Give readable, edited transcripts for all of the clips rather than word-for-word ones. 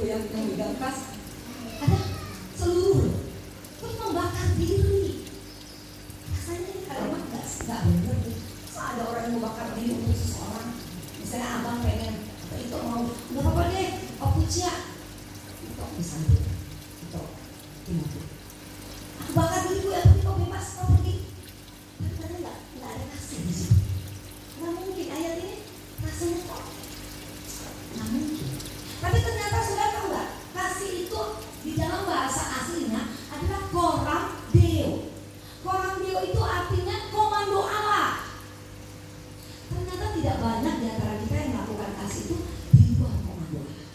yang bekas, ada seluruh, terus membakar diri. Rasanya ini kalimat nggak benar. So, ada orang yang membakar diri untuk seseorang. Misalnya abang pengen, atau itu mau, nggak apa-apa deh, aku cia, itu misalnya, itu Timothy. Aku bakar diriku ya, tapi kau bebas, kau pergi. Tapi ternyata nggak ada kasih di situ. Nggak mungkin ayat ini rasanya kok nggak mungkin. Tapi ternyata sudah tahu nggak, kasih itu di dalam bahasa aslinya adalah coram deo. Coram deo itu artinya komando Allah. Ternyata tidak banyak di antara kita yang melakukan kasih itu di luar komando Allah.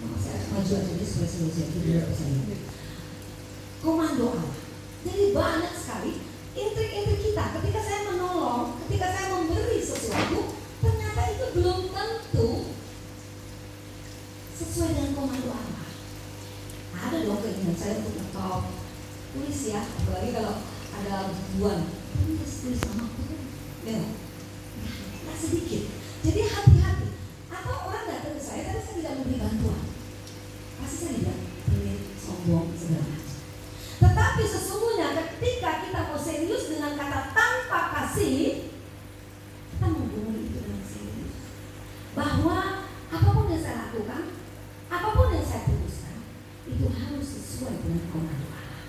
Nah, saya maju aja ini supaya selesai. Komando Allah. Jadi banyak sekali intrik-intrik kita. Ketika saya menolong, ketika saya memberi sesuatu, ternyata itu belum tentu sesuai dengan komando Allah. Ada dong keinginan saya untuk ngetop, tulis ya, apalagi kalau ada bukuan, tulis sama aku kan, ya, nggak sedikit. Jadi hati-hati. Atau orang datang ke saya, tapi saya tidak memberi bantuan, pasti saya tidak pelit, sombong, segala macam. Tetapi sesungguhnya ketika kita mau serius dengan kata tanpa kasih, kita menghubungi itu dengan serius. Bahwa apapun yang saya lakukan, apapun yang saya putuskan, itu harus sesuai dengan komando Allah.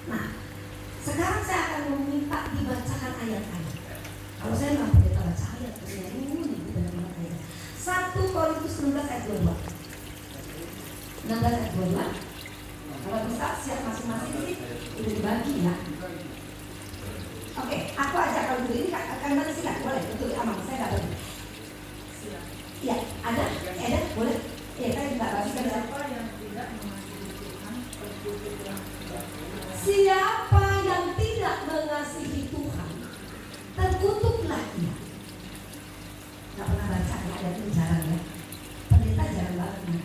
Nah, sekarang saya akan meminta dibacakan ayat-ayat. Kalau saya nggak boleh baca ayat, ini benar-benar ayat. 1 Korintus 16 ayat 22. 16 ayat 22. Kalau bisa siap masing-masing sih udah dibagi ya. Oke, aku ajak kalau dulu ini akan nanti silakan boleh betul aman saya nggak boleh. Iya ada boleh. Iya saya nggak bagi kan. Siapa yang tidak mengasihi Tuhan terkutuklah. Siapa yang tidak mengasihi Tuhan terkutuklah dia. Nggak pernah baca ya, ada itu jarang ya. Pendeta jarang banget.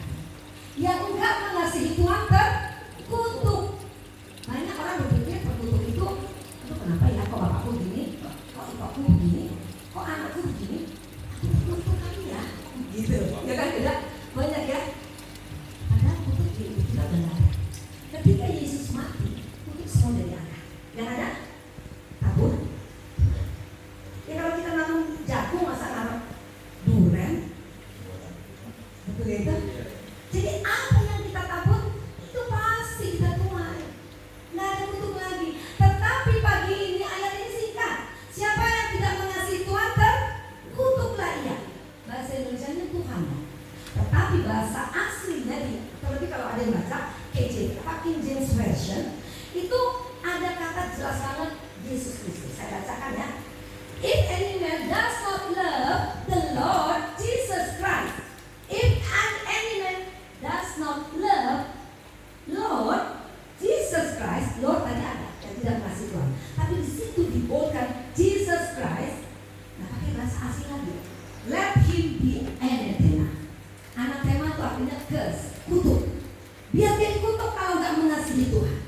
Yang enggak mengasihi Tuhan terkutuk. Banyak orang berpikir terkutuk itu kenapa ya, kok bapakku begini, kok ibuku begini, kok anakku begini, aku terkutuk kali ya, gitu. Ya kan beda, banyak ya. Padahal kutuk di ibu kita benar. Ketika Yesus mati, kutuk semua dari anak. Yang ada tabur. Ya kalau kita nanam jagung masa nanam duren, betul itu. Jadi apa yang kita tabur itu pasti kita tuai. Nggak ada kutuk lagi. Tetapi pagi ini ayat ini singkat. Siapa yang tidak mengasihi Tuhan terkutuklah ia. Bahasa Indonesianya Tuhan. Tetapi bahasa aslinya terlebih kalau ada yang baca KJV, King James Version, itu ada kata jelas banget Yesus Kristus. Saya bacakan ya. If any man does not love the Lord Jesus Christ, if any man does not love Lord Jesus Christ, Lord tadi ada yang tidak mengasihi Tuhan, tapi di situ dibolkan Jesus Christ. Nah pakai bahasa asing lagi. Let him be anathema. Anathema itu artinya curse, kutuk. Biar dia dikutuk kalau nggak mengasihi Tuhan.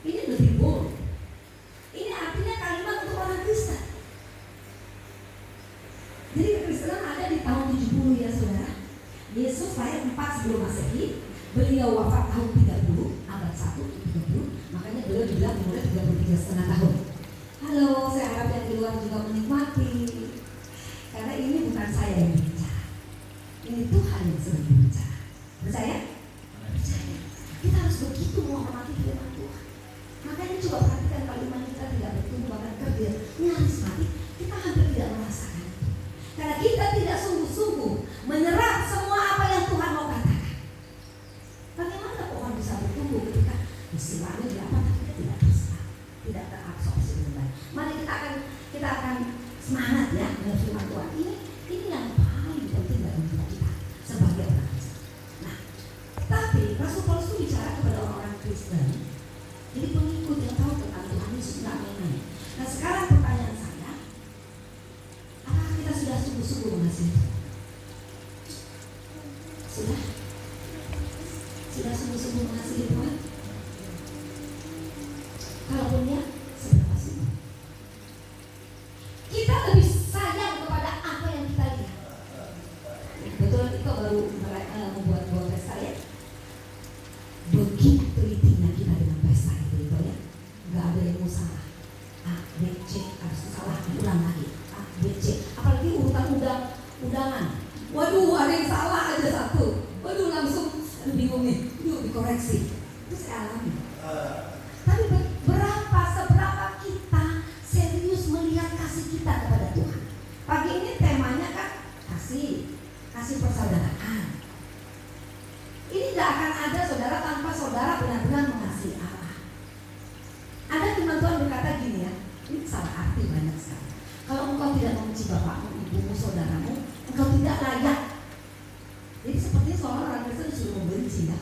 Ini lebih bold. Ini artinya kalimat untuk orang Kristen. Jadi kekristenan ada di tahun 70 ya saudara. Yesus lahir 4 sebelum Masehi, beliau wafat tahun 30, abad 1 30, makanya beliau dibilang umurnya 33,5 tahun. Halo, saya harap yang di luar juga menikmati. Karena ini bukan saya yang berbicara, ini Tuhan yang sedang berbicara. Percaya? Percaya. Kita harus begitu menghormati firman Tuhan. Makanya coba perhatikan kalimat kita tidak bertumbuh bahkan kerdil, nyaris mati. Kita hampir tidak merasakan itu. Karena kita tidak sungguh-sungguh menyerap semua apa yang Tuhan mau katakan. Bagaimana pohon bisa bertumbuh ketika istilahnya diapa tapi kita tidak bisa, tidak terabsorpsi dengan baik. Mari kita akan semangat ya dengan firman Tuhan. Ini yang paling penting dalam hidup kita sebagai orang Kristen. Nah, tapi Rasul Paulus itu bicara kepada orang-orang Kristen, jadi pengikut yang tahu tentang Tuhan Yesus tidak main-main. Nah sekarang pertanyaan saya, apakah kita sudah sungguh-sungguh mengasihi Tuhan? Sudah sungguh-sungguh mengasihi Tuhan? Kalaupun ya, seberapa sungguh? Kita lebih sayang kepada apa yang kita lihat. Betul, itu baru membuat tes membenci bapakmu, ibumu, saudaramu, engkau tidak layak. Jadi sepertinya seorang orang Kristen sudah membenci ya.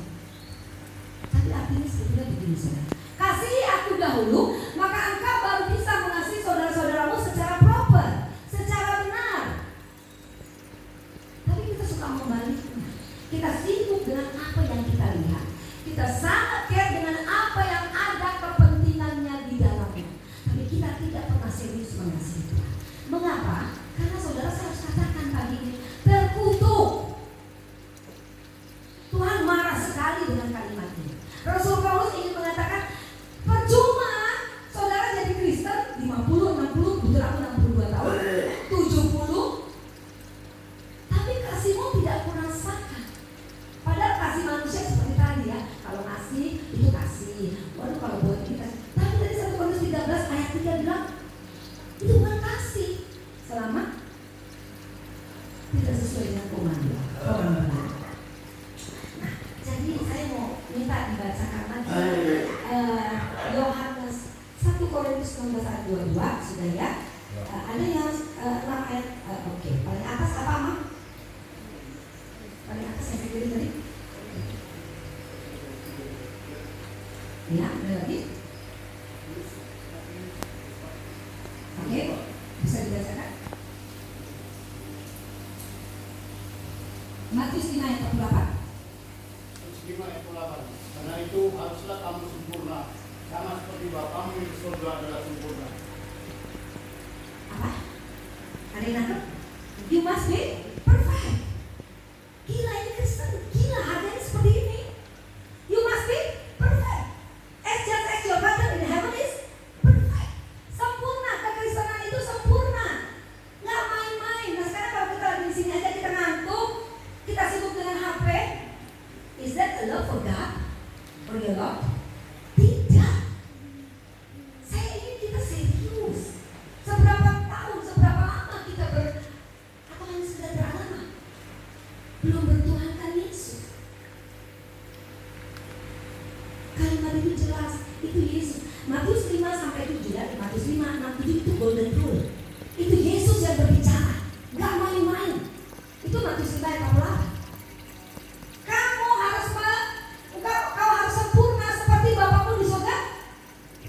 Tapi artinya sebetulnya begini saudara. Kasihi aku dahulu, maka engkau baru bisa mengasihi saudara-saudaramu secara proper, secara benar. Tapi kita suka membaliknya. Kita sibuk dengan apa yang kita lihat. Kita sangat care dengan apa yang ada kepentingannya di dalamnya. Tapi kita tidak pernah serius mengasihi Tuhan. Mengapa? Karena saudara saya harus katakan pagi ini, terkutuk. Tuhan marah sekali dengan kalimat ini. Rasul Paulus ingin mengatakan, percuma saudara jadi Kristen 50, 60, betul aku 62 tahun, 70, tapi kasihmu tidak kurasakan. Padahal kasih manusia seperti tadi ya, kalau ngasih itu kasih, waduh kalau buat kita. Tapi dari 1 Korintus 13 ayat 3 bilang, itu bukan kasih selama tidak sesuai dengan komando. Nah, jadi saya mau minta dibacakan lagi Yohanes 1 Korintus 16 ayat 22 sudah ya. Ada yang 6 ayat oke. Paling atas apa Mah? Paling atas yang kiri tadi. Ya, ada lagi. Oke, bisa dibacakan. Matius 5 ayat 48. Karena itu haruslah kamu sempurna, sama seperti Bapamu yang di surga adalah sempurna. Apa? Ada yang nangkep? You must be perfect. Gila ini Kristen, gila harganya seperti ini. You must be perfect. As just as your Father in heaven is perfect. Sempurna, kekristenan itu sempurna. Nggak main-main. Nah sekarang kalau kita lagi di sini aja kita ngantuk, kita sibuk dengan HP. Is that a love for God? For your Lord? Tidak. Saya ingin kita serius. Seberapa tahun, seberapa lama kita atau hanya sekedar beragama, belum bertuhankan Yesus. Kalimat itu jelas, itu Yesus. Matius 5 sampai 7 ya, Matius 5, 6, 7 itu golden rule. Itu Yesus yang berbicara, nggak main-main. Itu Matius 5 ayat 48. Kau harus sempurna seperti Bapakmu di surga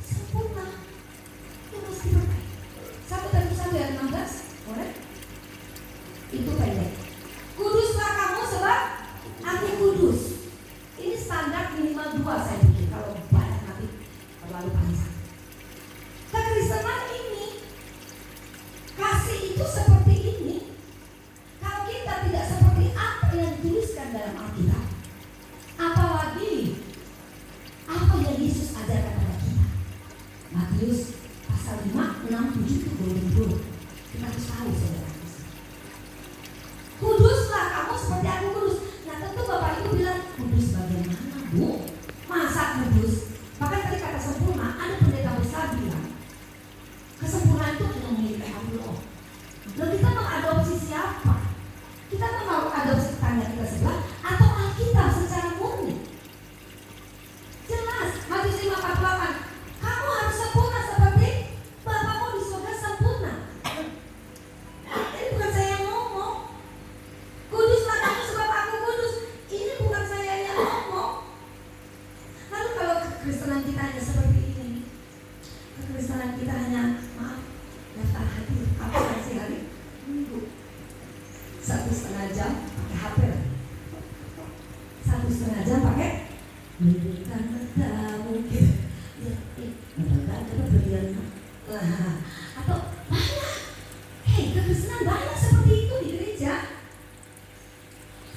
sempurna. Itu mesti berbaik. 1 Korintus 1 ayat 16, boleh? Itu pendek. Kuduslah kamu sebab aku kudus. Ini standar minimal 2 saya pikir. Kalau banyak nanti terlalu panjang. Kekristenan ini, kasih itu seperti ini. Kalau kita tidak seperti apa yang dituliskan dalam Alkitab, apalagi apa yang Yesus ajarkan kepada kita. Matius pasal 5, 6, 7 itu golden rule. Kita harus tahu saudara. Kuduslah kamu seperti aku kudus. Nah tentu Bapak Ibu bilang, kudus bagaimana Bu? Masa kudus? Bahkan tadi kata sempurna, ada pendeta besar bilang kesempurnaan itu hanya milik Allah. Lalu kita mengadopsi siapa? Kita mau adopsi tetangga kita sebelah atau Alkitab secara murni? Jelas, Matius 5:48. Kamu harus sempurna seperti Bapakmu di surga sempurna. Ini bukan saya yang ngomong. Kuduslah kamu sebab aku kudus. Ini bukan saya yang ngomong. Lalu kalau kekristenan kita hanya seperti ini, kekristenan kita hanya maaf daftar hadir apa sih hari Minggu 1,5 jam pakai HP, 1,5 jam pakai berikan matamu gitu. Mudah-mudahan dapat berikan atau banyak. Hei, kekristenan banyak seperti itu di gereja.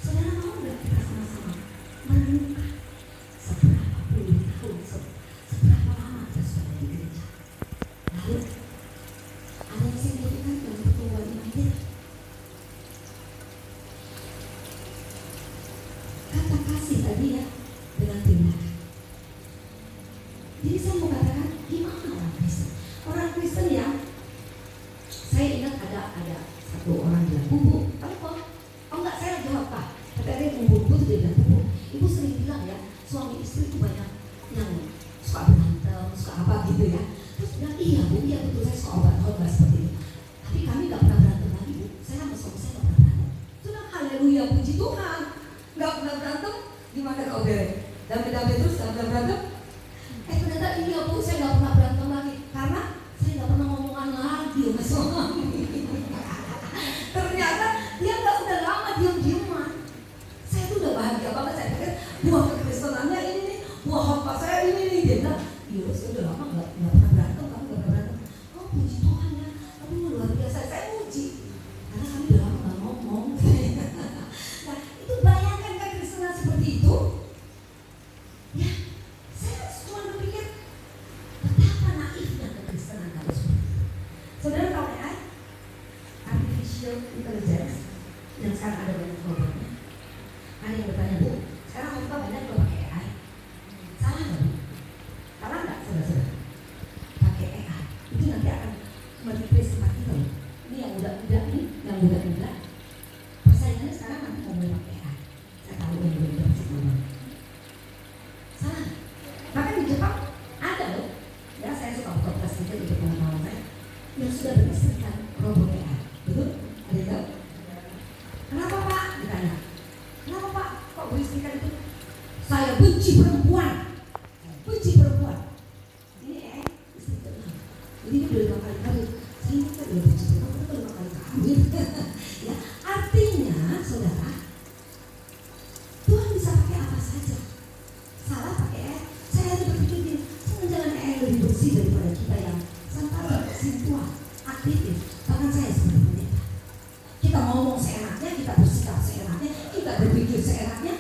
Saudara mau nggak kita sama-sama merenungkan seberapa puluh tahun, seberapa lama kita sudah di gereja? Lalu ada yang signifikan dalam pertumbuhan iman kita. Kata kasih tadi ya dengan tindakan. Jadi saya mau katakan gimana orang Kristen? Orang Kristen yang saya ingat ada satu orang bilang, Bu, kamu kok? Oh enggak, saya lagi apa? Tapi ada yang ngumpul dia bilang, Bu, Ibu sering bilang ya, suami istri itu banyak yang suka berantem, suka apa gitu ya. Terus bilang, iya Bu, iya betul, saya suka obat-obat seperti itu. Tapi kami gak pernah berantem nggak pernah berantem, gimana kau bere? Damai-damai terus, nggak pernah berantem. Ternyata ini aku saya nggak pernah berantem lagi karena saya nggak pernah ngomongan lagi sama suami. Ternyata dia udah lama diem-dieman. Saya tuh udah bahagia banget, saya pikir buah kekristenannya ini nih, buah khotbah saya ini nih. Dia bilang, iya saya udah lama nggak pernah berantem, kamu nggak pernah berantem. Oh puji Tuhan ya, kamu luar biasa. Saya puji karena kami udah lama nggak ngomong. Nah itu bayangkan kekristenan seperti itu. Ya, saya cuma berpikir betapa naifnya kekristenan kalau seperti itu. Saudara tahu AI, artificial intelligence, yang sekarang ada banyak programnya. Ada yang bertanya, Bu, sekarang kita banyak lo pakai AI. Salah nggak, Bu? Salah nggak, saudara-saudara? Pakai AI itu nanti akan mereplace tempat kita. Ini yang muda-muda nih, yang muda-muda. Persaingannya sekarang nanti mau mulai pakai AI. Saya tahu yang muda-muda pasti ngomong. Salah. Bahkan di Jepang ada loh. Ya saya suka buka kelas juga di Jepang saya yang sudah beristrikan robot AI. Betul? Ada yang tahu? Kenapa Pak? Ditanya. Kenapa Pak? Kok beristrikan itu? Saya benci perempuan. Benci perempuan. Ini AI istri Tuhan. Jadi dia udah 5 kali kawin. Saya ini kan udah benci perempuan, kita 5 kali kawin. Ya, artinya saudara, Tuhan bisa pakai apa saja. Salah pakai AI. Saya ada berpikir gini, jangan AI lebih bersih daripada kita yang santai, simpuan, aktif. Bahkan saya seperti pendeta. Kita ngomong seenaknya, kita bersikap seenaknya, kita berpikir seenaknya.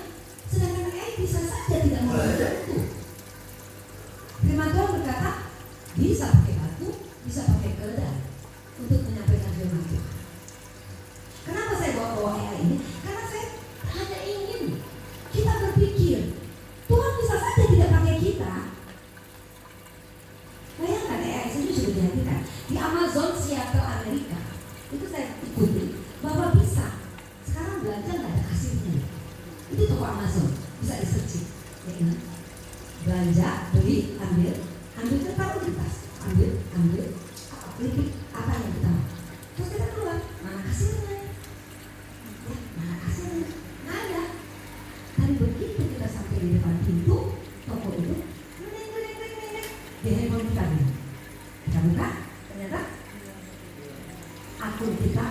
Sedangkan AI bisa saja tidak membantu. Firman Tuhan berkata, bisa pakai batu, bisa pakai keledai untuk menyampaikan firman Tuhan. Kenapa saya bawa AI ini? Karena saya hanya ingin kita berpikir, Tuhan bisa saja tidak pakai kita. Bayangkan AI itu sudah dihadirkan di Amazon Seattle Amerika. Itu saya ikuti bahwa bisa. Sekarang belanja nggak ada kasirnya. Itu toko Amazon, bisa di-searching. Ya kan? Belanja, beli, ambil itu taruh di tas, ambil, klik apa yang kita mau. Terus kita keluar, mana kasirnya? Ya, mana kasirnya? Nggak ada. Tapi begitu kita sampai di depan pintu toko itu, di handphone kita nih. Kita buka, ternyata akun kita,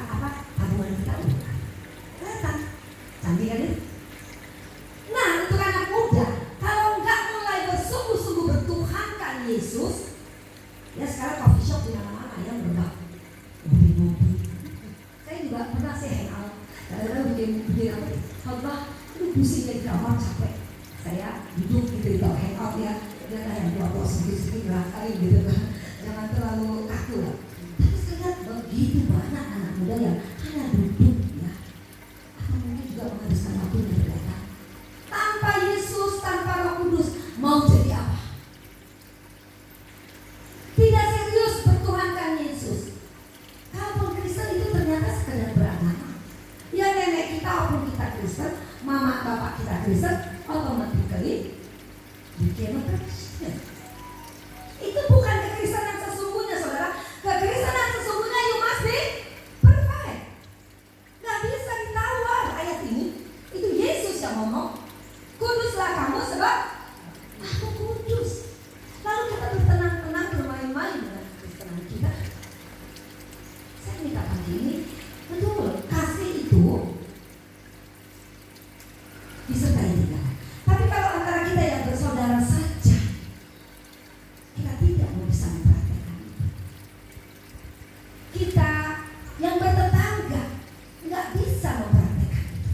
tabungan kita buka. Kelihatan, canggih kan ini? Nah, untuk anak muda, kalau nggak mulai bersungguh-sungguh bertuhankan Yesus, ya sekarang coffee shop di mana-mana yang berbak, mobil-mobil. Saya juga pernah hangout, kadang-kadang bikin apa? Khotbah, itu pusing di kamar capek. Saya duduk gitu di hangout ya, dia yang tua-tua sedikit-sedikit ngerasain gitu kan, jangan terlalu kaku lah. Tapi saya lihat begitu banyak anak muda yang hanya duduk ya, atau mungkin juga menghabiskan waktu di mereka. Tanpa Yesus, tanpa Roh Kudus, mau jadi apa? Tidak serius bertuhankan Yesus. Kalaupun Kristen itu ternyata sekedar beragama. Ya nenek kita walaupun kita Kristen, mama bapak kita Kristen, otomatis bikin Kristen. Itu bukan kekristenan sesungguhnya, saudara. Kekristenan sesungguhnya you must be perfect. Gak bisa ditawar ayat ini. Itu Yesus yang ngomong. Kuduslah kamu sebab aku kudus. Lalu kita bertenang-tenang bermain-main dengan kekristenan kita. Saya minta pagi ini, betul, kasih itu disertai kita. Tapi kalau antara kita yang bersaudara saja, kita tidak mau bisa mempraktekkan itu. Kita yang bertetangga nggak bisa mempraktekkan itu.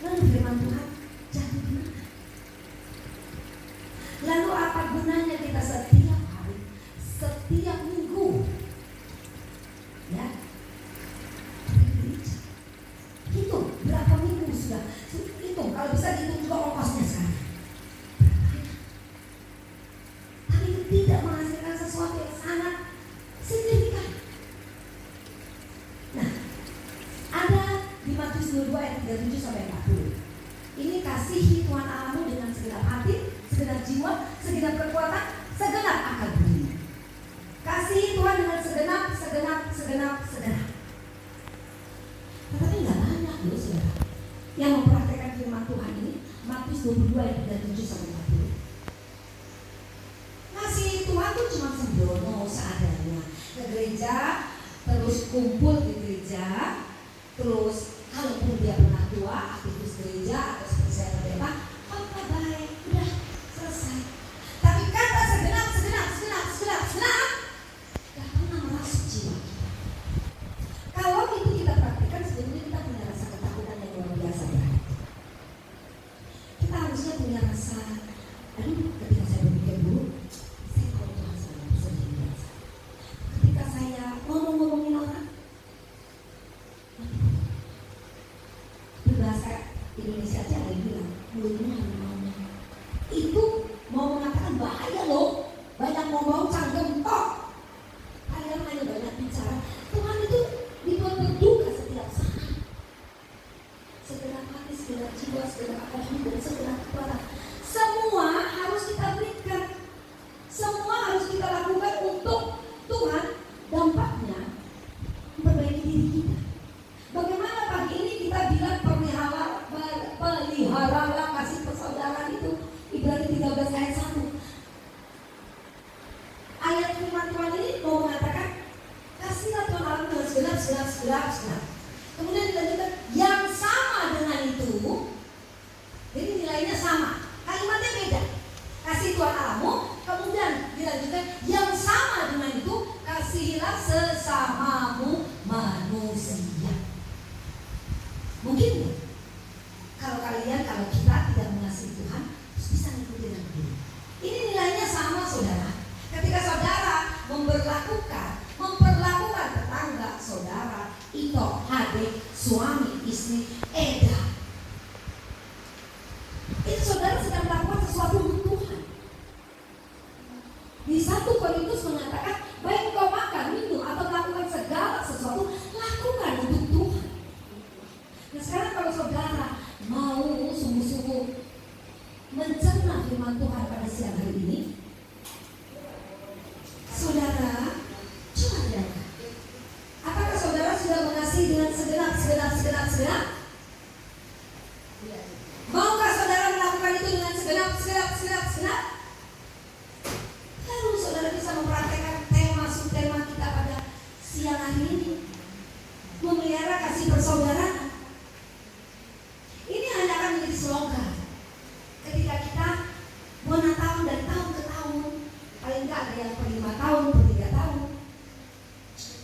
Lalu firman Tuhan jadi gimana? Lalu apa gunanya kita setiap hari, setiap minggu, ya? Hitung berapa minggu sudah. Hitung, kalau bisa dihitung juga ongkosnya sekarang. Tapi itu tidak menghasilkan sesuatu yang sangat signifikan. Nah, ada di Matius 22 ayat 37 sampai 40. Ini yang mempraktekkan firman Tuhan ini, Matius 22 ayat 37 sampai 40. Ngasih Tuhan tuh cuma sembrono seadanya. Ke gereja, terus kumpul di gereja, terus kalaupun dia pernah tua, aktivis gereja atau seperti saya berdebat, apa baik, udah selesai. Tapi kata segenap, gak pernah merasuk jiwa kita. Kalau itu kita praktikkan, sebenarnya kita punya rasa ketakutan yang luar biasa berarti. Kita harusnya punya rasa, ketika saya berpikir dulu, saya tahu Tuhan saya bisa jadi saya. Ketika saya ngomongin orang, berbahasa Indonesia aja ada yang bilang mulutnya harimau. Itu mau mengatakan bahaya loh, banyak ngomong cangkem tok. Kalian hanya banyak bicara. Tuhan itu dibuat berduka setiap saat. Segenap hati, segenap jiwa, segenap akal dan segenap kepala. Semua harus kita berikan. Semua harus kita lakukan untuk Tuhan. Dampaknya memperbaiki diri kita. Bagaimana pagi ini kita bilang peliharalah kasih persaudaraan itu, Ibrani 13 ayat 1. Ayat firman Tuhan ini mau mengatakan kasihlah Tuhan Allah dengan segenap. Kemudian dilanjutkan yang sama dengan itu. Jadi nilainya sama, kalimatnya beda. Kasih Tuhan Allahmu, kemudian dilanjutkan yang sama dengan itu, kasihilah sesamamu manusia. Mungkin ya? Kalau kita tidak mengasihi Tuhan, terus bisa ngikutin Nabi. Ini nilainya sama, saudara. Ketika saudara memperlakukan tetangga saudara, ito, adik, suami, istri, eda, itu saudara sedang melakukan sesuatu untuk Tuhan. Di 1 Korintus mengatakan, baik kau makan, minum, atau melakukan segala sesuatu, lakukan untuk Tuhan. Nah sekarang kalau saudara mau sungguh-sungguh mencerna firman Tuhan pada siang hari ini, saudara coba lihat, apakah saudara sudah mengasihi dengan segenap? Maukah saudara melakukan itu dengan segenap? Lalu saudara bisa mempraktekkan tema kita pada siang hari ini, memelihara kasih persaudaraan. Ini hanya akan menjadi slogan ketika kita menatang dari tahun ke tahun. Paling tidak ada yang per 5 tahun, per 3 tahun.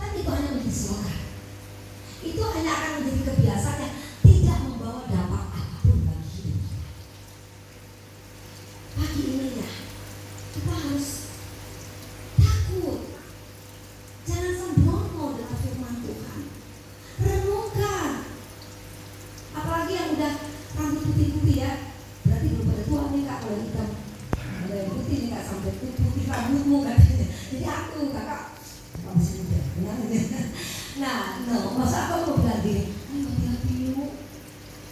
Tapi itu hanya menjadi slogan. Itu hanya akan menjadi kebiasaan yang tidak membawa dampak apapun bagi hidup kita. Pagi ini ya, kita harus takut. Jangan sembrono dengan firman Tuhan. Renungkan. Apalagi yang udah rambut putih-putih ya, berarti belum pada tua nih kak. Kalau hitam ada yang putih nih kak, sampai putih rambutmu katanya. Jadi aku kakak masih muda, benar ya. Nah, masa aku mau bilang gini, hati-hati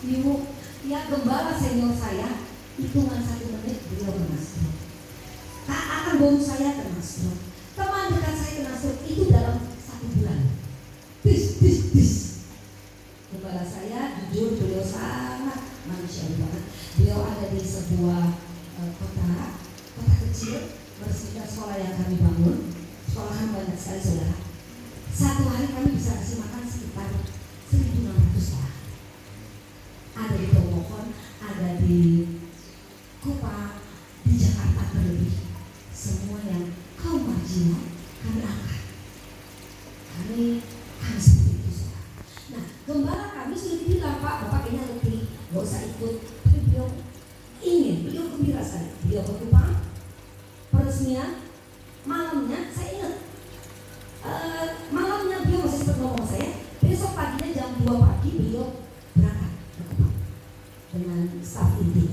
yuk, ya gembala senior saya, hitungan 1 menit beliau kena stroke. Tak akan bonus saya kena stroke. Teman dekat saya kena stroke itu dalam 1 bulan. Bis. Gembala saya jujur beliau sangat manusiawi banget. Beliau ada di sebuah kota kecil, bersihkan sekolah yang kami bangun. Sekolahan banyak sekali saudara. Satu hari kami bisa kasih makan sekitar 1.600 orang. Ada di Tomohon, ada di Kupang, di Jakarta terlebih. Semua yang kaum marginal kami angkat. Kami seperti itu saudara. Nah, gembala kami sudah dibilang, Pak, Bapak kayaknya lebih gak usah ikut. Tapi beliau gembira sekali. Beliau ke Kupang, peresmian, malamnya saya ingat, malamnya beliau masih sempat ngomong saya, besok paginya jam 2 pagi beliau berangkat ke Kupang dengan staf inti.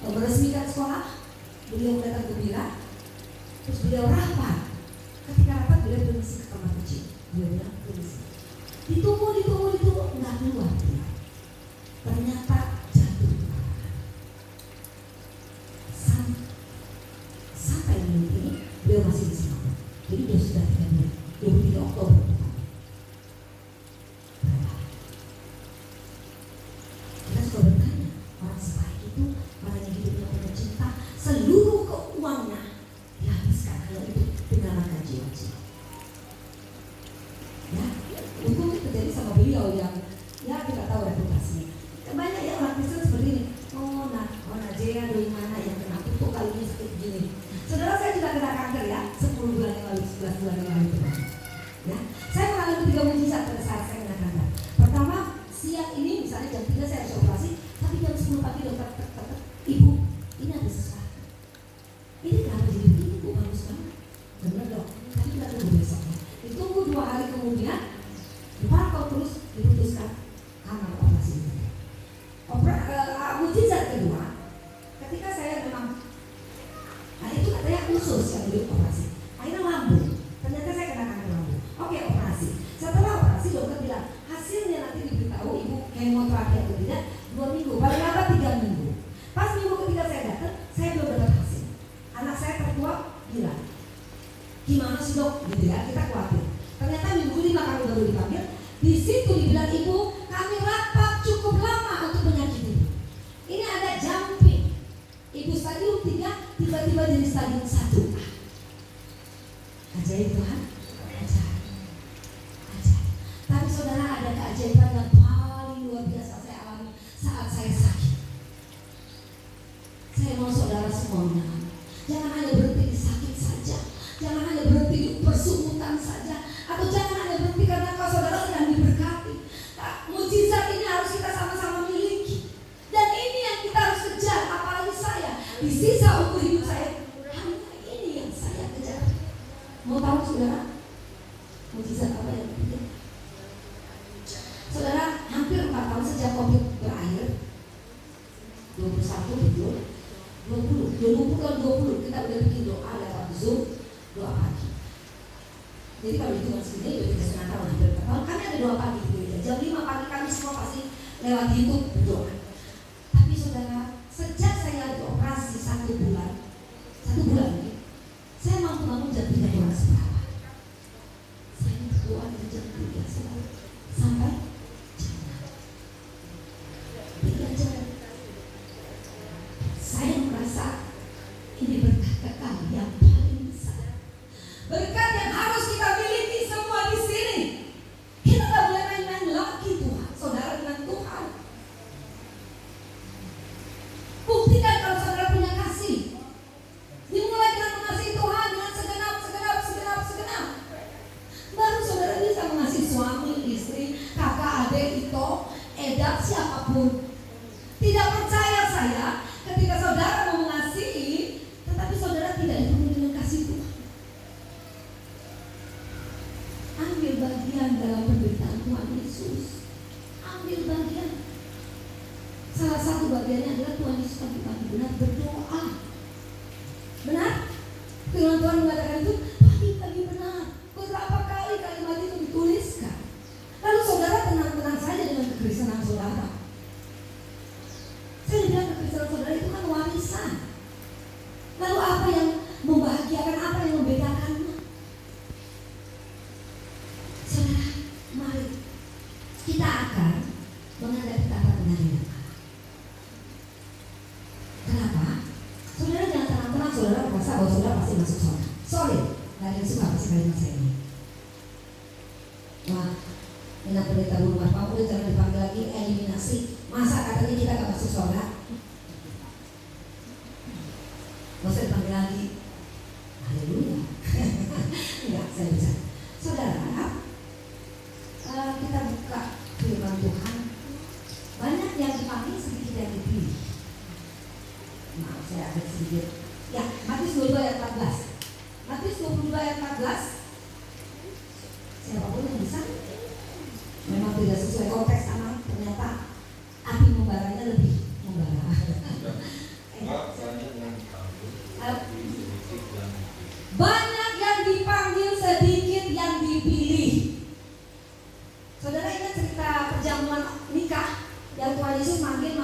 Meresmikan sekolah, beliau datang gembira, terus beliau rapat. Ketika rapat beliau permisi ke kamar kecil. Beliau bilang permisi. Ditunggu, nggak keluar dia. Ternyata jatuh. Sampai menit ini beliau masih di sana. Jadi dia sudah 3 bulan, 23 Oktober. 3 saya harus operasi, tapi jam 10 pagi dokter ibu, ini ada sesuatu. Ini kenapa jadi begini Bu? Bagus banget. Benar dok, tapi kita tunggu besoknya. Ditunggu 2 hari kemudian, dipantau terus, diputuskan kamar operasi. Mujizat kedua, ketika saya memang, nah itu katanya khusus yang dioperasi. Akhirnya lambung, ternyata saya kena kanker lambung. Oke, operasi. Setelah operasi dokter bilang hasilnya nanti diberitahu ibu kemoterapi atau tidak 2 minggu, paling lambat 3 minggu. Pas minggu ketiga saya datang, saya belum dapat hasil. Anak saya tertua bilang, gimana sih dok? Gitu ya, kita khawatir. Ternyata minggu 5 kami baru dipanggil. Di situ dibilang ibu, kami rapat cukup lama untuk penyakit ini. Ini ada jumping. Ibu stadium 3 tiba-tiba jadi stadium 1. Ajaib Tuhan, ajaib. Tapi saudara, ada keajaiban yang paling luar biasa saya alami saat saya sakit. Saya mau saudara semua mengalami. Jangan hanya berhenti di sakit saja, jangan hanya berhenti di persungutan saja, atau jangan hanya berhenti karena kau saudara sedang diberkati. Mujizat ini harus kita sama-sama miliki. Dan ini yang kita harus kejar, apalagi saya. Di sisa umur hidup saya, hanya ini yang saya kejar. Mau tahu saudara? Mujizat apa yang ketiga? Saudara, hampir 4 tahun sejak COVID berakhir, 21 betul, 20 kita udah bikin doa lewat Zoom, doa pagi. Jadi kalau hitungan segini udah 3,5 tahun, hampir 4 tahun. Kami ada doa pagi di gereja. Jam 5 pagi kami semua pasti lewat YouTube berdoa. Tapi saudara, sejak saya dioperasi 1 bulan ini, saya mampu bangun jam 3 kurang seberapa. Saya berdoa dari jam 3 selalu sampai jam 6. 3 jam. Saya merasa ini berkat kekal yang paling besar. Berkat yang harus kita miliki semua di sini. Kita tak boleh main-main lagi Tuhan, saudara dengan Tuhan. Buktikan kalau saudara punya kasih. Dimulai dengan mengasihi Tuhan dengan segenap. Baru saudara bisa mengasihi suami, istri, kakak, adik, ito, edak, siapapun. Tidak percaya saya ketika saudara mau mengasihi, tetapi saudara tidak dipenuhi dengan kasih Tuhan. Ambil bagian dalam penderitaan Tuhan Yesus. Ambil bagian. Salah satu bagiannya adalah Tuhan Yesus pagi-pagi benar berdoa. Benar? Firman Tuhan mengatakan itu pagi-pagi benar. Beberapa kali kalimat itu dituliskan. Lalu saudara tenang-tenang saja dengan kekristenan saudara. Saya bilang kekristenan saudara itu kan warisan. Lalu apa yang membahagiakan, apa yang membedakannya? Saudara, mari kita akan menghadapi tata pengadilan Allah. Kenapa? Saudara jangan tenang-tenang, saudara merasa bahwa saudara pasti masuk surga. Sorry, gak ada yang suka pasti kalimat saya ini. Wah, enak pendeta rumah Pak, udah jangan dipanggil lagi, eliminasi. Masa katanya kita gak masuk surga? Gak usah dipanggil lagi. Haleluya. Enggak, saya bisa. Saudara, kita buka firman Tuhan. Banyak yang dipanggil, sedikit yang dipilih. Maaf, saya agak sedikit. Ya, Matius 22 ayat 14. Matius 22 ayat 14. Siapapun yang bisa. Memang tidak sesuai konteks karena ternyata api membaranya lebih membara. Banyak yang dipanggil, sedikit yang dipilih. Saudara ingat cerita perjamuan nikah yang Tuhan Yesus manggil,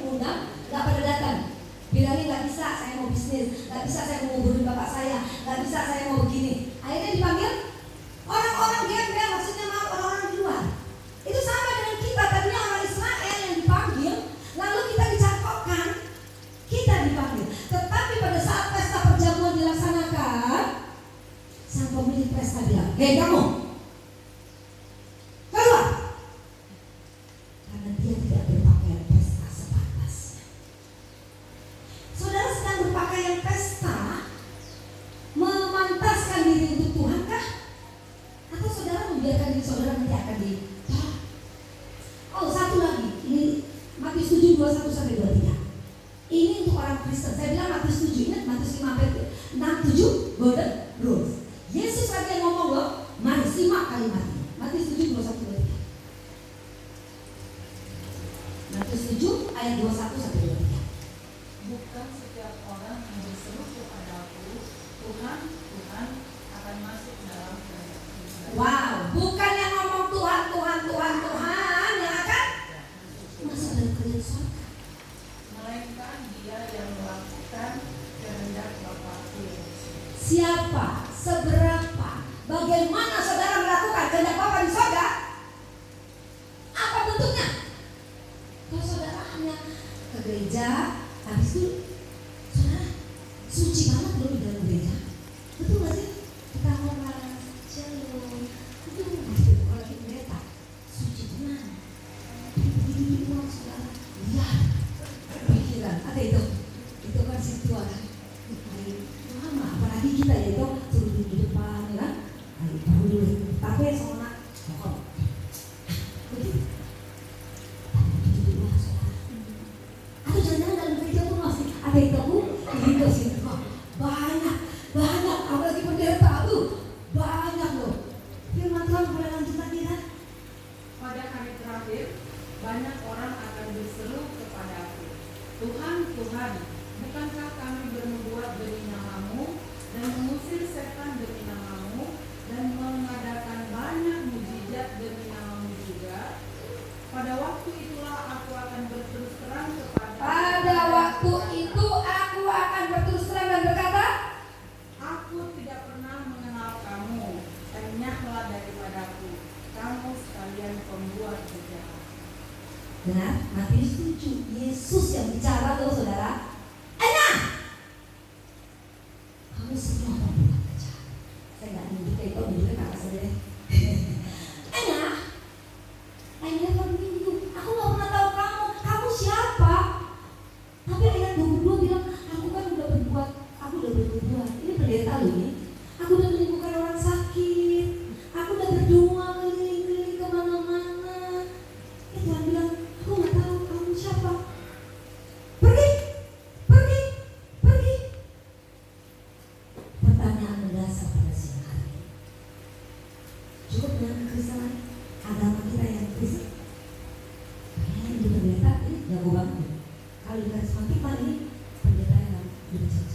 undang, gak pada datang. Bilangnya gak bisa, saya mau bisnis, gak bisa, saya mau nguburin bapak saya, gak bisa, saya mau begini. Akhirnya dipanggil orang-orang gembel, maksudnya maaf, orang-orang di luar. Itu sama dengan kita, tadinya orang Israel yang dipanggil, lalu kita dicangkokkan, kita dipanggil. Tetapi pada saat pesta perjamuan dilaksanakan, sang pemilik pesta bilang, hei kamu, keluar. Karena dia tidak berpakaian pesta sepantasnya. Saudara sedang berpakaian pesta, memantaskan diri untuk Tuhan kah? Atau saudara membiarkan diri saudara nanti akan ditolak? Oh, satu lagi, ini 21 sampai 23. Ini untuk orang Kristen. Saya bilang Matius 7, ingat Matius 5 sampai 6, 7 golden rules. Yesus lagi ngomong loh, mari simak kalimat ini. Matius 7, 21, 23. Matius 7 ayat 21 sampai 23. Bukan setiap orang yang berseru kepadaku, Tuhan, Tuhan, akan masuk dalam kerajaan. Wow, bukan yang ngomong Tuhan, Tuhan, Tuhan, Tuhan yang akan masuk dalam kerajaan surga, Melainkan dia yang melakukan kehendak Bapa-Ku yang di surga. siapa, seberapa, bagaimana saudara melakukan kehendak Bapa di surga? Apa bentuknya? Kalau saudara hanya ke gereja, habis itu saudara suci banget loh di dalam gereja, betul gak sih? Kita ngomong shalom, itu kalau lagi pendeta suci tenang, begini doang saudara, lihat pikiran, ada itu kan situan. Lama, apalagi kita ya itu suruh di depan ya kan, baru dulu, tapi sama pokok begitu. Atau jangan-jangan dalam gereja tuh masih ada itu gitu sih, banyak, apalagi pendeta tuh banyak loh. Firman Tuhan boleh lanjut lagi kan? Pada hari terakhir, banyak orang akan berseru kepadaku, Tuhan, Tuhan, bukankah kami bernubuat demi namamu dan mengusir setan demi namamu dan mengadakan banyak mujizat demi namamu juga? Pada waktu itulah aku akan berterus terang kepada Pada waktu itu aku akan berterus terang dan berkata, aku tidak pernah mengenal kamu, enyahlah daripadaku, kamu sekalian pembuat jahat. dengar, Matius 7, Yesus yang bicara loh saudara. Enak, kamu semua pembuat kejahat. Saya nggak nunjuk itu, nunjuknya kakak sendiri. Enak, I never knew you. Aku nggak pernah tahu kamu siapa. Tapi ayat 22 bilang, aku udah berbuat. Ini pendeta loh ini. Aku udah menyembuhkan orang sakit. Aku udah berdoa keliling-keliling kemana-mana. Tuhan bilang, aku nggak tahu kamu siapa. Pergi. Pertanyaan mendasar pada siang hari ini. Cukup dengan kekristenan agama kita yang Kristen. Kayaknya ini pendeta ini jago banget. Kalau di karismatik Pak ini pendeta yang lebih cari.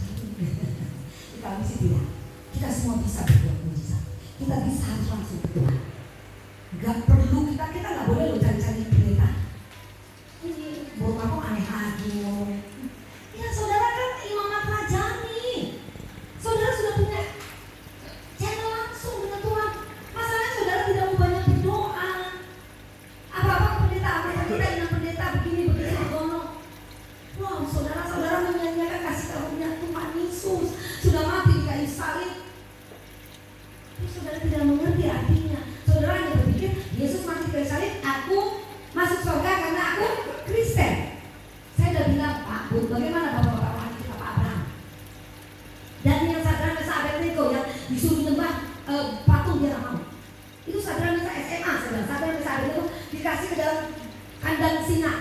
Di kami sih tidak. Kita semua bisa berbuat mujizat. Kita bisa harus langsung berdoa. Gak perlu kita nggak boleh loh cari-cari pendeta. Ini buat aku aneh lagi. Ya saudara kan imamat rajani. Saudara sudah punya channel langsung dengan Tuhan. Masalahnya saudara tidak mau banyak berdoa. Apa-apa ke pendeta, kita ingat pendeta begini begono. Wow, saudara menyanyikan kasih karunia Tuhan Yesus sudah mati di kayu salib. Tapi saudara tidak mengerti artinya. Saudara hanya berpikir Yesus mati di kayu salib, aku masuk surga karena aku Kristen. Saya udah bilang, Pak, Bu, bagaimana bapak-bapak rohani kita Pak Abraham? Dan yang Sadrak Mesa Abednego yang disuruh nyembah patung dia nggak mau. Itu Sadrak Mesa SMA, Sadrak Mesa Abednego dikasih ke dalam kandang singa.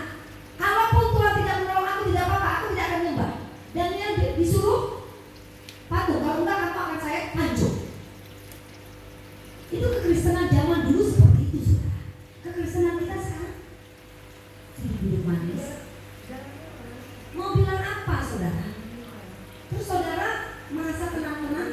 Kalaupun Tuhan tidak menolong aku, tidak apa-apa, aku tidak akan nyembah. Dan yang disuruh patung, kalau enggak kamu akan saya hancur. Itu kekristenan zaman dulu seperti itu, saudara. Kekristenan kita sekarang hidup manis. Mau bilang apa, saudara? Terus saudara merasa tenang-tenang?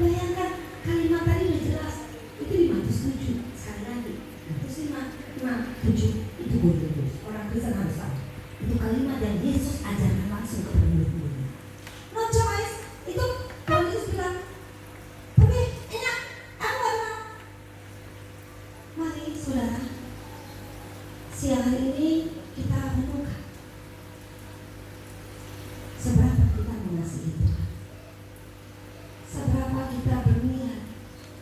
Bayangkan kalimat tadi udah jelas. Itu di Matius 7. Sekali lagi, Matius 5, 6, 7 itu boleh. Orang Kristen harus tahu. Itu kalimat yang Yesus ajarkan langsung kepada murid-muridnya. No choice. Itu kalau Yesus bilang, pergi, enak, aku gak mau. Mari saudara, siang hari ini kita renungkan seberapa kita mengasihi Tuhan, seberapa kita berniat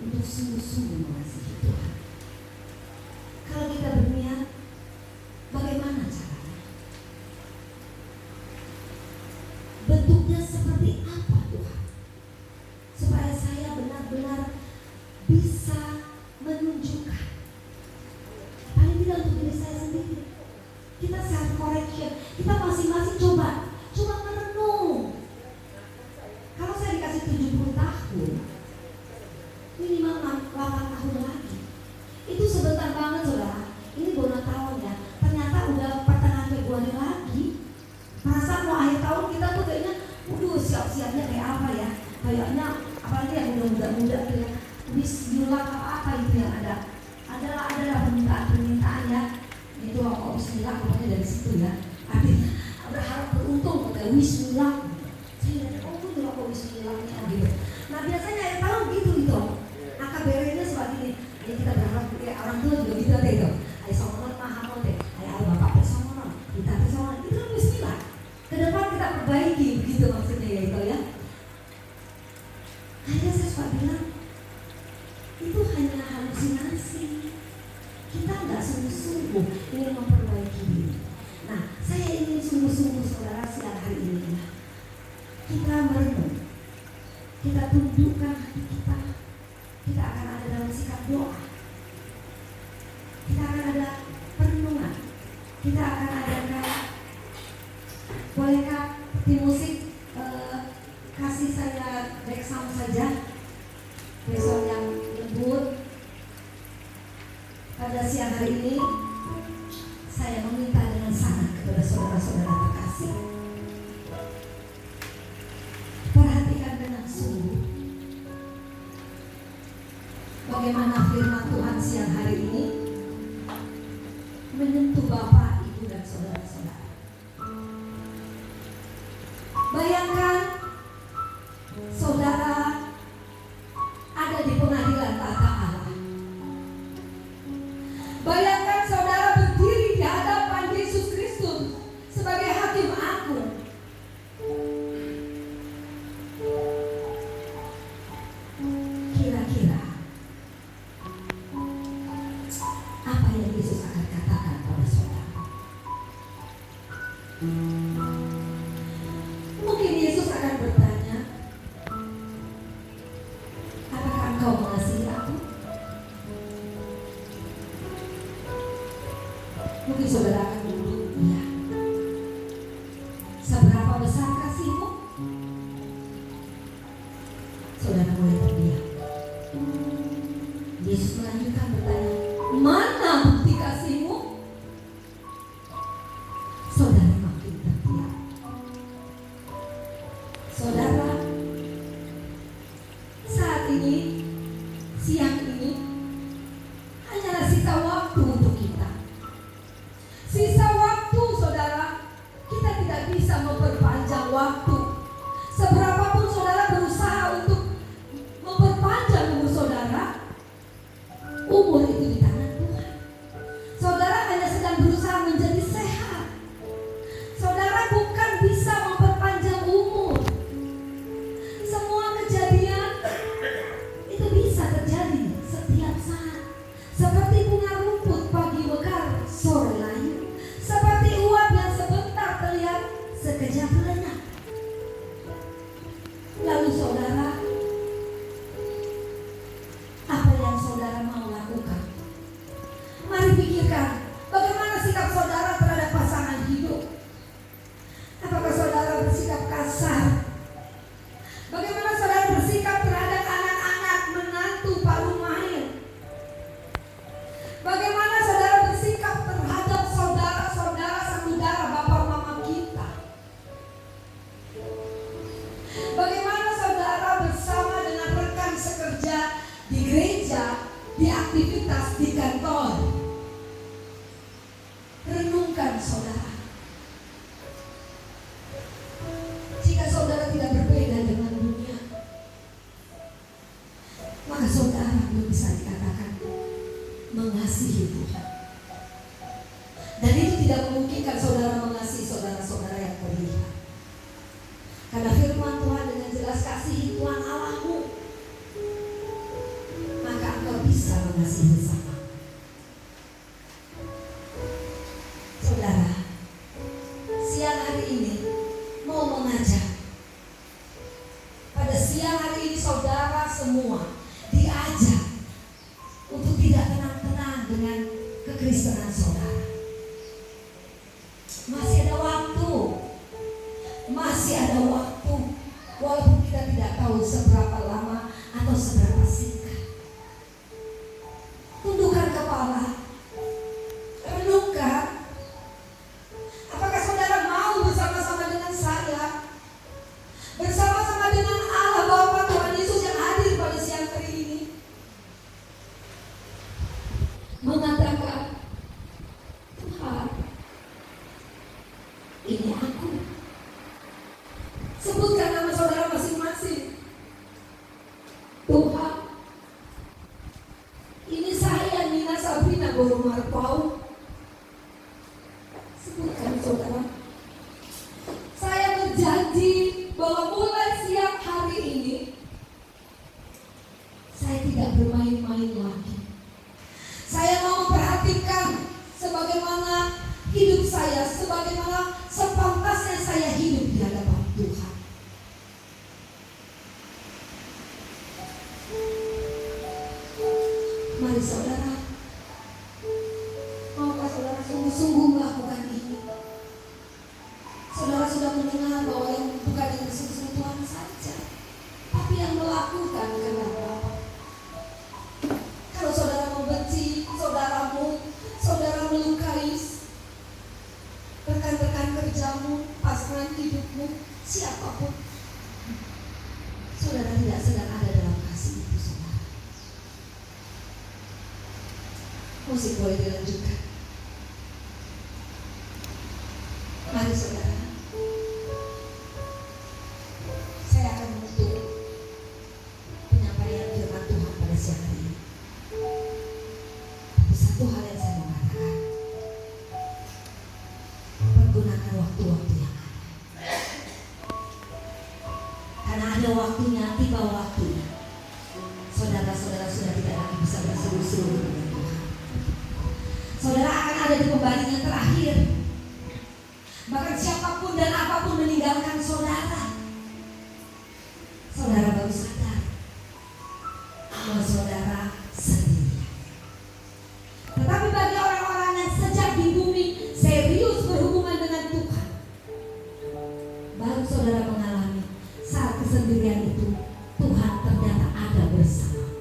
untuk sungguh-sungguh mengasihi Tuhan. Kalau kita berniat, bagaimana caranya? Bentuknya seperti apa Tuhan? Supaya saya benar-benar bisa menunjukkan Kita self correction. Kita masing-masing coba merenung. Kalau saya dikasih 70 tahun, minimal 8 tahun lagi. Itu sebentar banget saudara. Ini baru tahun ya. Ternyata udah pertengahan Februari lagi. Perasaan mau akhir tahun kita tuh kayaknya, siap-siapnya kayak apa ya? Kayaknya apalagi yang muda-muda tuh ya. Bismillah apa itu yang ada? Adalah permintaan ya. Itu kok bismillah pokoknya dari situ ya. Artinya berharap beruntung pakai bismillah. Saya lihat itu kok bismillahnya gitu. Nah biasanya akhir tahun gitu. AKBR-nya seperti ini. Jadi kita berharap ya, orang tua juga gitu ada itu. Ayo somonon paham deh. Ayo bapak somonon, kita somonon. Itu kan bismillah. Ke depan kita perbaiki begitu maksudnya ya itu ya. Akhirnya saya suka bilang itu hanya halusinasi. Kita nggak sungguh-sungguh ingin memperbaiki diri. Nah, saya ingin sungguh-sungguh saudara siang hari ini ya. Kita merenung, kita tundukkan hati kita. Kita akan ada dalam sikap doa. Kita akan ada perenungan. Kita akan adakan, bolehkah di musik kasih saya back sound saja, besok yang lembut. Pada siang hari ini saya meminta dengan sangat kepada saudara-saudara terkasih, perhatikan dengan sungguh bagaimana firman Tuhan siang hari ini menyentuh Bapak, Ibu, dan saudara-saudara. Bayangkan saudara ada di pengadilan tata Allah. Bayangkan saudara berdiri di hadapan Yesus Kristus sebagai hakim agung. Kira-kira apa yang Yesus akan katakan pada saudara? Mungkin Yesus akan bertanya, apakah engkau mengasihi aku? Mungkin saudara akan bilang, iya. Seberapa besar kasihmu? Saudara boleh terdiam. Yesus melanjutkan bertanya, mana bukti kasihmu? Saudara makin terdiam. Saudara, saat ini, siang ini, hanyalah sisa waktu untuk kita. Sisa waktu saudara, kita tidak bisa memperpanjang waktu. Seberapapun saudara berusaha untuk memperpanjang umur saudara, umur itu di tangan Tuhan. Saudara hanya sedang berusaha menjadi sehat. Saudara bukan bisa memperpanjang umur. Semua kejadian itu bisa terjadi setiap saat. Seperti bunga rumput pagi mekar, sore layu. Seperti uap yang sebentar terlihat, sekejap lenyap. Lalu saudara, apa yang saudara mau lakukan? Mari pikirkan, bagaimana sikap saudara terhadap pasangan hidup? Apakah saudara bersikap kasar? Bagaimana saudara bersikap terhadap anak-anak, menantu, pak lumayan? Bagaimana saudara bersikap terhadap saudara-saudara saudara, bapak mama kita? Bagaimana saudara bersama dengan rekan sekerja di gereja, di aktivitas, di kantor? Renungkan saudara. Jika saudara tidak berbeda dengan dunia, maka saudara belum bisa dikatakan mengasihi Tuhan. Dan itu tidak memungkinkan saudara mengasihi saudara-saudara yang terlihat. Karena firman Tuhan dengan jelas, kasihi Tuhan Allahmu, maka engkau bisa mengasihi sesama. Saudara, siang hari ini mau mengajak. Pada siang hari ini saudara semua diajak untuk tidak tenang-tenang dengan kekristenan saudara. mana burung marpau? Sebutkan saudara. Saya berjanji bahwa mulai siang hari ini saya tidak bermain-main lagi. Saya mau memperhatikan sebagaimana hidup saya, sebagaimana sepantasnya saya hidup di hadapan Tuhan. Mari saudara, maukah saudara sungguh-sungguh melakukan ini? Saudara sudah mendengar bahwa yang bukan yang bersungguh-sungguh Tuhan saja, tapi yang melakukan karena apa? Kalau saudara membenci saudaramu, saudara melukai rekan-rekan kerjamu, pasangan hidupmu, siapapun, saudara tidak sedang ada dalam kasih itu, saudara. Musik boleh dilanjutkan. Mari saudara, saya akan menutup penyampaian firman Tuhan pada siang hari ini. Tapi satu hal yang saya mau katakan, pergunakan waktu-waktu yang ada. Karena ada waktunya, tiba waktunya. Saudara-saudara sudah tidak lagi bisa berseru-seru dengan Tuhan. Saudara akan ada di pembalingan terakhir. Bahkan siapapun dan apapun meninggalkan saudara. Saudara baru sadar bahwa saudara sendirian. Tetapi bagi orang-orang yang sejak di bumi serius berhubungan dengan Tuhan, baru saudara mengalami saat kesendirian itu Tuhan ternyata ada bersama.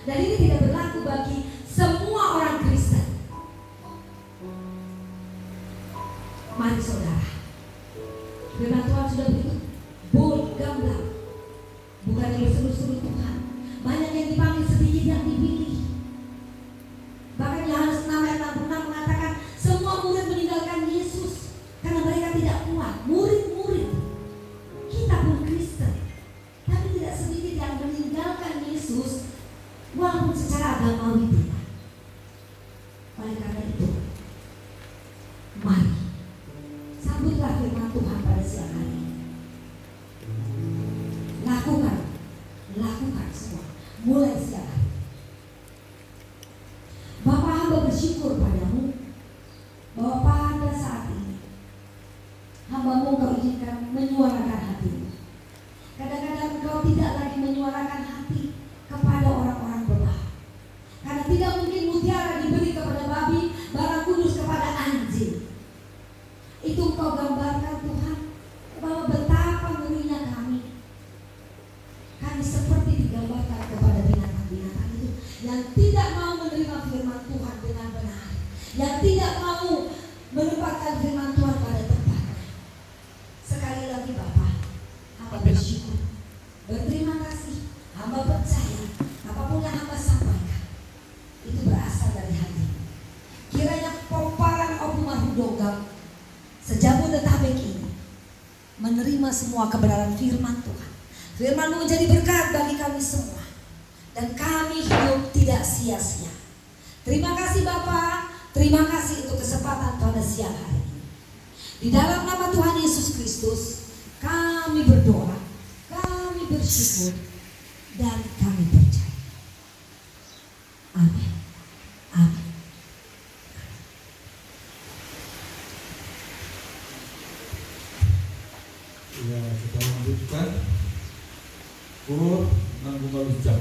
Dan ini tidak berlaku bagi semua orang Kristen. Mari saudara, firman Tuhan sudah begitu bold, gamblang. Bukan yang berseru-seru Tuhan. Banyak yang dipanggil, sedikit yang dipilih. Bahkan Yohanes 6 ayat 66 mengatakan semua murid meninggalkan Yesus karena mereka tidak kuat. Murid-murid, kita pun Kristen, tapi tidak sedikit yang meninggalkan Yesus walaupun secara agamawi tidak. Oleh karena itu, mari sambutlah firman Tuhan pada siang hari ini. Lakukan semua mulai siang hari. Bapa, hamba bersyukur padamu bahwa pada saat ini hamba-Mu Kau izinkan menyuarakan hatimu. Kadang-kadang Kau tidak lagi menyuarakan hati kepada orang-orang berbahan. Karena tidak mungkin mutiara diberi kepada babi, barang kudus kepada anjing. Itu Kau gambarkan Tuhan, bahwa betapa ngerinya kami. Kami seperti digambarkan kepada binatang-binatang itu yang tidak mau menerima firman Tuhan dengan benar, yang tidak mau menempatkan firman Tuhan pada tempatnya. Sekali lagi Bapa, hamba bersyukur, berterima kasih, hamba percaya apapun yang hamba sampaikan itu berasal dari hati. Kiranya komparan opumah hudogam sejamu detabek ini menerima semua kebenaran firman Tuhan. Firman-Mu menjadi berkat bagi kami semua, dan kami hidup tidak sia-sia. Terima kasih Bapa, terima kasih untuk kesempatan pada siang hari ini. Di dalam nama Tuhan Yesus Kristus kami berdoa, kami bersyukur, dan kami percaya. Amin. Amin. Ya, kita lanjutkan. Nanggung jam.